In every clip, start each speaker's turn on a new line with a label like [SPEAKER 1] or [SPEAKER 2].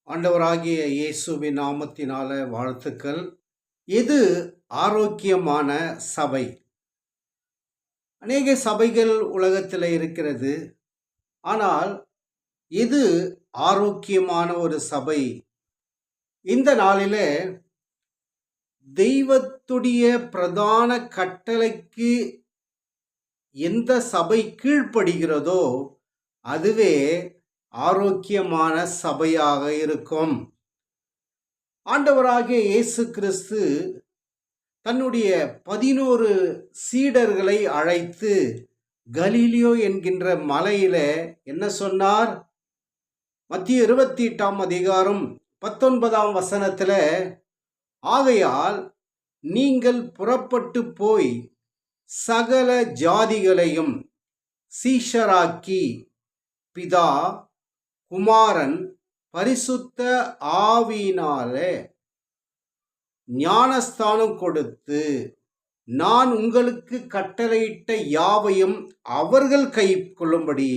[SPEAKER 1] ஆண்டவராகிய இயேசுவின் நாமத்தினால வாழ்த்துக்கள். எது ஆரோக்கியமான சபை? அநேக சபைகள் உலகத்தில் இருக்கிறது. ஆனால் எது ஆரோக்கியமான ஒரு சபை? இந்த நாளிலே தெய்வத்துடைய பிரதான கட்டளைக்கு எந்த சபை கீழ்ப்படுகிறதோ அதுவே ஆரோக்கியமான சபையாக இருக்கும். ஆண்டவராகிய இயேசு கிறிஸ்து தன்னுடைய 11 சீடர்களை அழைத்து கலீலியோ என்கின்ற மலையில என்ன சொன்னார்? மத்திய 28ஆம் அதிகாரம் 19ஆம் வசனத்துல, ஆகையால் நீங்கள் புறப்பட்டு போய் சகல ஜாதிகளையும் சீஷராக்கி பிதா குமாரன் பரிசுத்த ஆவியினாலே ஞானஸ்தானம் கொடுத்து நான் உங்களுக்கு கட்டளையிட்ட யாவையும் அவர்கள் கை கொள்ளும்படி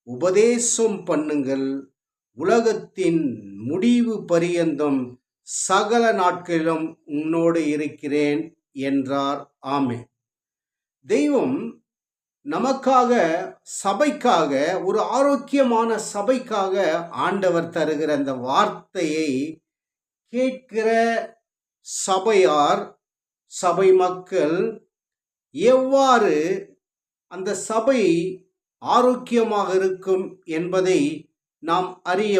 [SPEAKER 1] உபதேசம் பண்ணுங்கள். உலகத்தின் முடிவு பரியந்தம் சகல நாட்களிலும் உன்னோடு இருக்கிறேன் என்றார். ஆமென். தெய்வம் நமக்காக, சபைக்காக, ஒரு ஆரோக்கியமான சபைக்காக ஆண்டவர் தருகிற அந்த வார்த்தையை கேட்கிற சபையார், சபை மக்கள் எவ்வாறு அந்த சபை ஆரோக்கியமாக இருக்கும் என்பதை நாம் அறிய,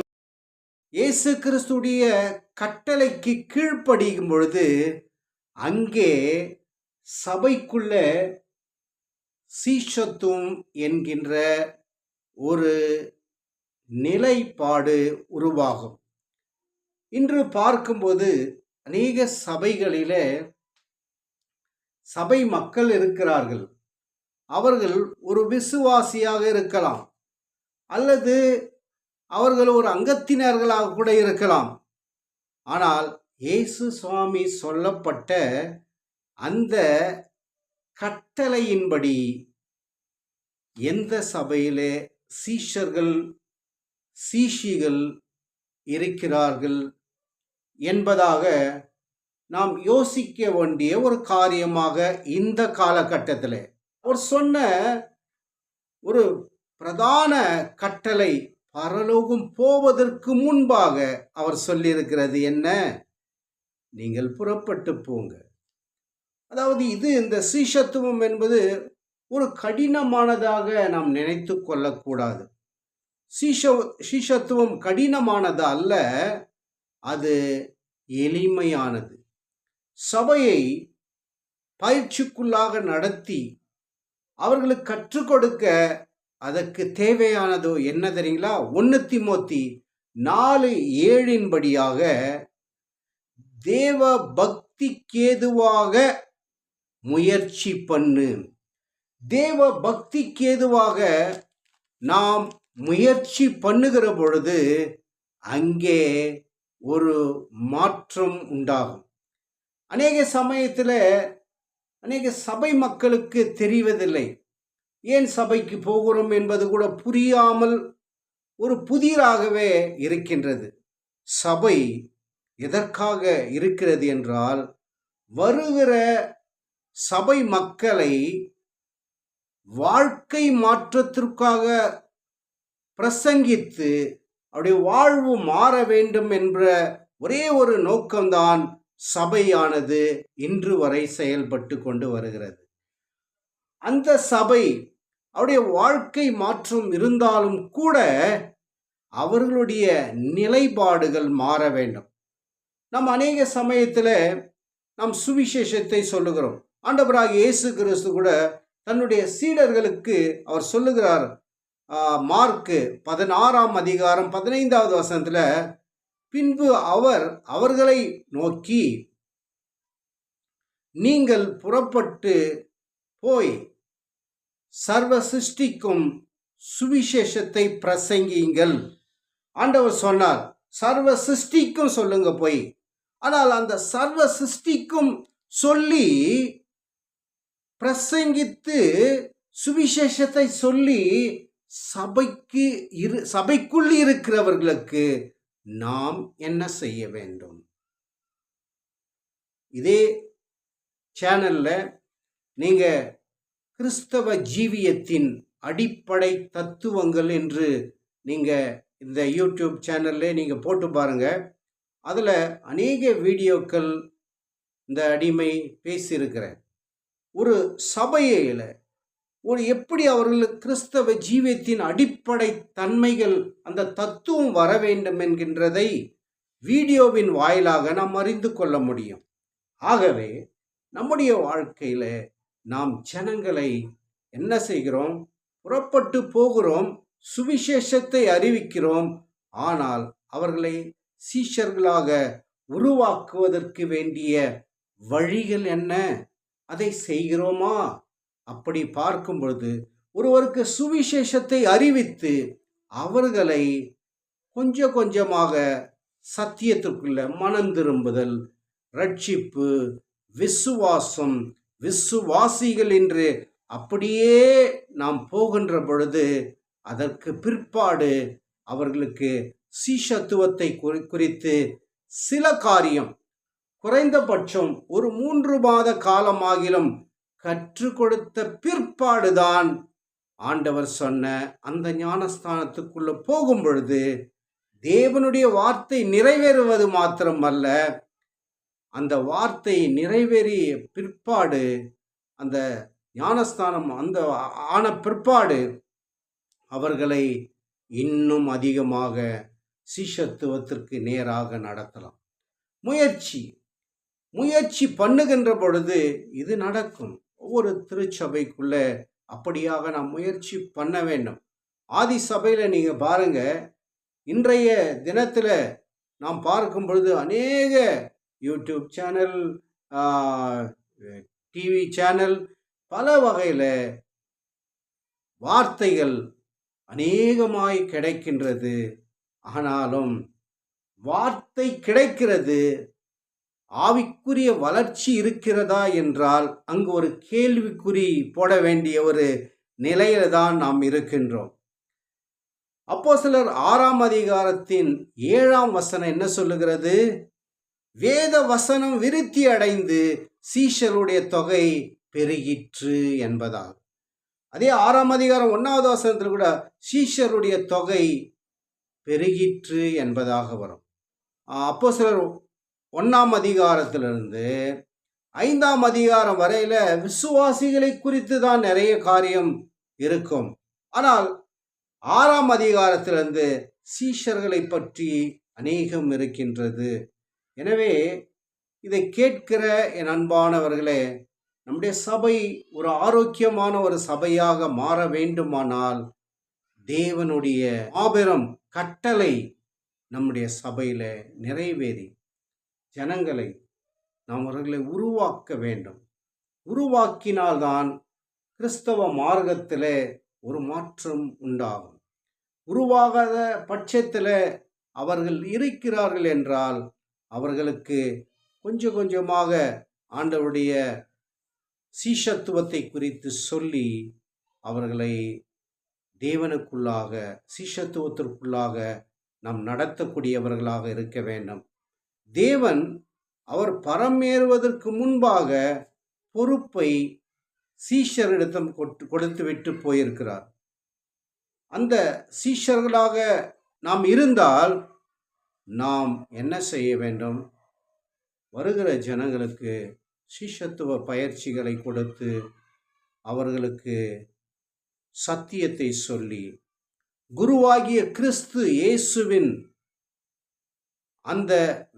[SPEAKER 1] இயேசு கிறிஸ்துடைய கட்டளைக்கு கீழ்ப்படியும் பொழுது அங்கே சபைக்குள்ள சீஷத்துவம் என்கின்ற ஒரு நிலைப்பாடு உருவாகும். இன்று பார்க்கும்போது அநேக சபைகளிலே சபை மக்கள் இருக்கிறார்கள். அவர்கள் ஒரு விசுவாசியாக இருக்கலாம், அல்லது அவர்கள் ஒரு அங்கத்தினர்களாக கூட இருக்கலாம். ஆனால் இயேசு சுவாமி சொல்லப்பட்ட அந்த கட்டளையின்படி எந்த சபையிலே சீஷர்கள், சீஷிகள் இருக்கிறார்கள் என்பதாக நாம் யோசிக்க வேண்டிய ஒரு காரியமாக இந்த காலகட்டத்தில் அவர் சொன்ன ஒரு பிரதான கட்டளை, பரலோகம் போவதற்கு முன்பாக அவர் சொல்லியிருக்கிறது என்ன? நீங்கள் புறப்பட்டு போங்க. அதாவது இந்த சீஷத்துவம் என்பது ஒரு கடினமானதாக நாம் நினைத்து கொள்ளக்கூடாது. சீஷத்துவம் கடினமானது அல்ல, அது எளிமையானது. சபையை பயிற்சிக்குள்ளாக நடத்தி அவர்களுக்கு கற்றுக் கொடுக்க அதற்கு தேவையானதோ என்ன தெரியுங்களா? 1 தீமோத்தி 4:7 படியாக தேவ பக்திக்கேதுவாக முயற்சி பண்ணு. தேவ பக்திக்கேதுவாக நாம் முயற்சி பண்ணுகிற பொழுது அங்கே ஒரு மாற்றம் உண்டாகும். அநேக சமயத்தில் அநேக சபை மக்களுக்கு தெரிவதில்லை. ஏன் சபைக்கு போகிறோம் என்பது கூட புரியாமல் ஒரு புதிராகவே இருக்கின்றது. சபை எதற்காக இருக்கிறது என்றால், வருகிற சபை மக்களை வாழ்க்கை மாற்றத்திற்காக பிரசங்கித்து அவருடைய வாழ்வு மாற வேண்டும் என்ற ஒரே ஒரு நோக்கம்தான் சபையானது இன்று வரை செயல்பட்டு கொண்டு வருகிறது. அந்த சபை அவருடைய வாழ்க்கை மாற்றம் இருந்தாலும் கூட அவர்களுடைய நிலைப்பாடுகள் மாற வேண்டும். நாம் அநேக சமயத்தில் நாம் சுவிசேஷத்தை சொல்லுகிறோம். ஆண்டவராகிய இயேசு கிறிஸ்து கூட தன்னுடைய சீடர்களுக்கு அவர் சொல்லுகிறார். மார்க்கு 16ஆம் அதிகாரம் 15வது வசனத்தில், பின்பு அவர் அவர்களை நோக்கி, நீங்கள் புறப்பட்டு போய் சர்வ சிருஷ்டிக்கும் சுவிசேஷத்தை பிரசங்கியுங்கள். ஆண்டவர் சொன்னார், சர்வ சிருஷ்டிக்கும் சொல்லுங்க போய். ஆனால் அந்த சர்வ சிருஷ்டிக்கும் சொல்லி பிரசங்கித்து சுவிசேஷத்தை சொல்லி சபைக்குள் இருக்கிறவர்களுக்கு நாம் என்ன செய்ய வேண்டும்? இதே சேனல்ல நீங்க கிறிஸ்தவ ஜீவியத்தின் அடிப்படை தத்துவங்கள் என்று நீங்க இந்த யூடியூப் சேனல்ல நீங்க போட்டு பாருங்க. அதுல அநேக வீடியோக்கள் இந்த அடிமை பேசியிருக்கிறேன். ஒரு சபையில எப்படி அவர்களுக்கு கிறிஸ்தவ ஜீவியத்தின் அடிப்படை தன்மைகள், அந்த தத்துவம் வர வேண்டும் என்கின்றதை வீடியோவின் வாயிலாக நாம் அறிந்து கொள்ள முடியும். ஆகவே நம்முடைய வாழ்க்கையில நாம் ஜனங்களை என்ன செய்கிறோம்? புறப்பட்டு போகிறோம், சுவிசேஷத்தை அறிவிக்கிறோம். ஆனால் அவர்களை சீஷர்களாக உருவாக்குவதற்கு வேண்டிய வழிகள் என்ன? அதை செய்கிறோமா? அப்படி பார்க்கும் பொழுது ஒருவருக்கு சுவிசேஷத்தை அறிவித்து அவர்களை கொஞ்சம் கொஞ்சமாக சத்தியத்திற்குள்ள மனம் திரும்புதல், ரட்சிப்பு, விசுவாசம், விசுவாசிகள் என்று அப்படியே நாம் போகின்ற பொழுது அதற்கு பிற்பாடு அவர்களுக்கு சீஷத்துவத்தை குறித்து சில காரியம் குறைந்தபட்சம் ஒரு 3 மாத காலமாகிலும் கற்றுக் கொடுத்த பிற்பாடுதான் ஆண்டவர் சொன்ன அந்த ஞானஸ்தானத்துக்குள்ள போகும் பொழுது தேவனுடைய வார்த்தை நிறைவேறுவது மாத்திரமல்ல, அந்த வார்த்தை நிறைவேறிய பிற்பாடு அந்த ஞானஸ்தானம் அந்த ஆன பிற்பாடு அவர்களை இன்னும் அதிகமாக சீஷத்துவத்திற்கு நேராக நடத்தலாம். முயற்சி பண்ணுகின்ற பொழுது இது நடக்கும். ஒவ்வொரு திருச்சபைக்குள்ள அப்படியாக நாம் முயற்சி பண்ண வேண்டும். ஆதி சபையில நீங்க பாருங்க, இன்றைய தினத்துல நாம் பார்க்கும் பொழுது அநேக யூடியூப் சேனல், டிவி சேனல், பல வகையில வார்த்தைகள் அநேகமாய் கிடைக்கின்றது. ஆனாலும் வார்த்தை கிடைக்கிறது, ஆவிக்குரிய வளர்ச்சி இருக்கிறதா என்றால் அங்கு ஒரு கேள்விக்குறி போட வேண்டிய ஒரு நிலையில தான் நாம் இருக்கின்றோம். அப்போஸ்தலர் 6ஆம் அதிகாரத்தின் 7ஆம் வசனம் என்ன சொல்லுகிறது? வேத வசனம் விருத்தி அடைந்து சீஷருடைய தொகை பெருகிற்று என்பதாகும். அதே 6ஆம் அதிகாரம் 1வது வசனத்தில் கூட சீஷருடைய தொகை பெருகிற்று என்பதாக வரும். அப்போஸ்தலர் 1ஆம் அதிகாரத்திலிருந்து 5ஆம் அதிகாரம் வரையில விசுவாசிகளை குறித்து தான் நிறைய காரியம் இருக்கும். ஆனால் 6ஆம் அதிகாரத்திலிருந்து சீஷர்களை பற்றி அநேகம் இருக்கின்றது. எனவே இதை கேட்கிற என் அன்பானவர்களே, நம்முடைய சபை ஒரு ஆரோக்கியமான ஒரு சபையாக மாற வேண்டுமானால் தேவனுடைய மாபெரும் கட்டளை நம்முடைய சபையில நிறைவேறி ஜனங்களை நாம் அவர்களை உருவாக்க வேண்டும். உருவாக்கினால்தான் கிறிஸ்தவ மார்க்கத்தில் ஒரு மாற்றம் உண்டாகும். உருவாகாத பட்சத்தில் அவர்கள் இருக்கிறார்கள் என்றால் அவர்களுக்கு கொஞ்சம் கொஞ்சமாக ஆண்டவருடைய சீஷத்துவத்தை குறித்து சொல்லி அவர்களை தேவனுக்குள்ளாக சீஷத்துவத்திற்குள்ளாக நாம் நடத்தக்கூடியவர்களாக இருக்க வேண்டும். தேவன் அவர் பரமேறுவதற்கு முன்பாக பொறுப்பை சீஷரிடம் கொடுத்து விட்டு போயிருக்கிறார். அந்த சீஷர்களாக நாம் இருந்தால் நாம் என்ன செய்ய வேண்டும்? வருகிற ஜனங்களுக்கு சீஷத்துவ பயிற்சிகளை கொடுத்து அவர்களுக்கு சத்தியத்தை சொல்லி குருவாகிய கிறிஸ்து இயேசுவின் அந்த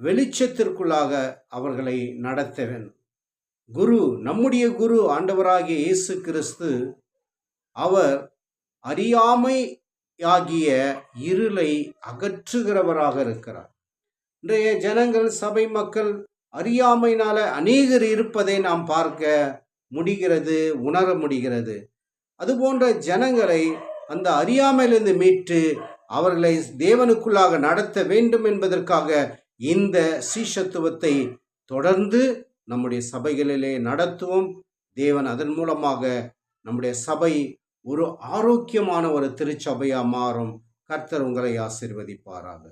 [SPEAKER 1] வெளிச்சத்திற்குள்ளாக அவர்களை நடத்த வேண்டும். நம்முடைய குரு ஆண்டவராகிய இயேசு கிறிஸ்து அவர் அறியாமையாகிய இருளை அகற்றுகிறவராக இருக்கிறார். இன்றைய ஜனங்கள், சபை மக்கள் அறியாமையினால அநேகர் இருப்பதை நாம் பார்க்க முடிகிறது, உணர முடிகிறது. அதுபோன்ற ஜனங்களை அந்த அறியாமையிலிருந்து மீட்டு அவர்களை தேவனுக்குள்ளாக நடத்த வேண்டும் என்பதற்காக இந்த சீஷத்துவத்தை தொடர்ந்து நம்முடைய சபைகளிலே நடத்துவோம். தேவன் அதன் மூலமாக நம்முடைய சபை ஒரு ஆரோக்கியமான ஒரு திருச்சபையா மாறும். கர்த்தர் உங்களை ஆசீர்வதிப்பாராக.